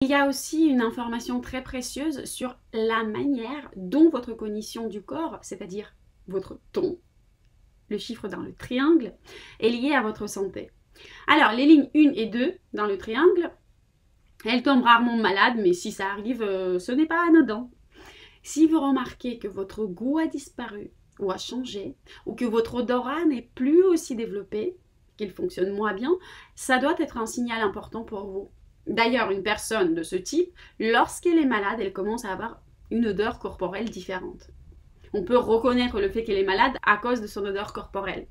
Il y a aussi une information très précieuse sur la manière dont votre cognition du corps, c'est-à-dire votre ton, le chiffre dans le triangle, est lié à votre santé. Alors, les lignes 1 et 2 dans le triangle, elles tombent rarement malades, mais si ça arrive, ce n'est pas anodin. Si vous remarquez que votre goût a disparu ou a changé, ou que votre odorat n'est plus aussi développé, qu'il fonctionne moins bien, ça doit être un signal important pour vous. D'ailleurs, une personne de ce type, lorsqu'elle est malade, elle commence à avoir une odeur corporelle différente. On peut reconnaître le fait qu'elle est malade à cause de son odeur corporelle.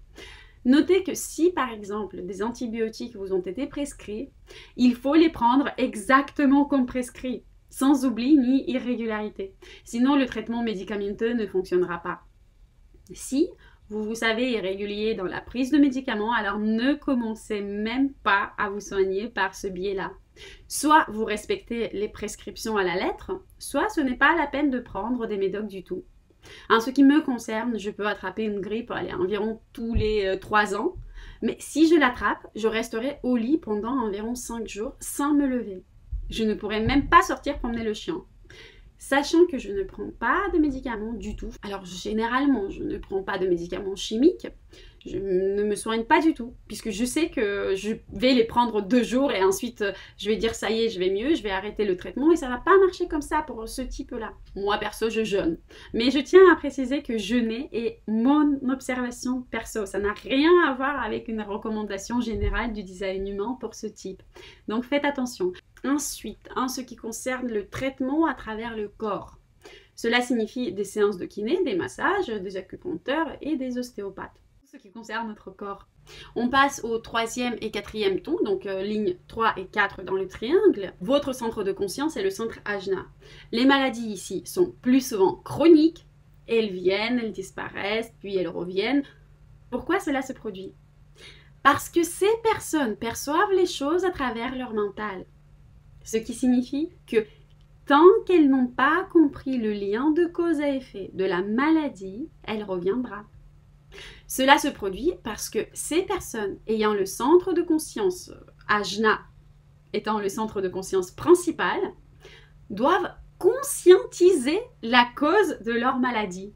Notez que si, par exemple, des antibiotiques vous ont été prescrits, il faut les prendre exactement comme prescrit, sans oubli ni irrégularité. Sinon, le traitement médicamenteux ne fonctionnera pas. Si vous savez irrégulier dans la prise de médicaments, alors ne commencez même pas à vous soigner par ce biais-là. Soit vous respectez les prescriptions à la lettre, soit ce n'est pas la peine de prendre des médocs du tout. En ce qui me concerne, je peux attraper une grippe environ tous les 3 ans, mais si je l'attrape, je resterai au lit pendant environ 5 jours sans me lever. Je ne pourrai même pas sortir promener le chien. Sachant que je ne prends pas de médicaments du tout, alors généralement je ne prends pas de médicaments chimiques, je ne me soigne pas du tout, puisque je sais que je vais les prendre 2 jours et ensuite je vais dire ça y est, je vais mieux, je vais arrêter le traitement et ça va pas marcher comme ça pour ce type-là. Moi perso, je jeûne. Mais je tiens à préciser que jeûner est mon observation perso, ça n'a rien à voir avec une recommandation générale du design humain pour ce type. Donc faites attention. Ensuite, en ce qui concerne le traitement à travers le corps, cela signifie des séances de kiné, des massages, des acupuncteurs et des ostéopathes. Ce qui concerne notre corps. On passe au 3e et 4e ton, donc lignes 3 et 4 dans le triangle. Votre centre de conscience est le centre ajna. Les maladies ici sont plus souvent chroniques, elles viennent, elles disparaissent, puis elles reviennent. Pourquoi cela se produit? Parce que ces personnes perçoivent les choses à travers leur mental. Ce qui signifie que tant qu'elles n'ont pas compris le lien de cause à effet de la maladie, elle reviendra. Cela se produit parce que ces personnes ayant le centre de conscience, ajna étant le centre de conscience principal, doivent conscientiser la cause de leur maladie.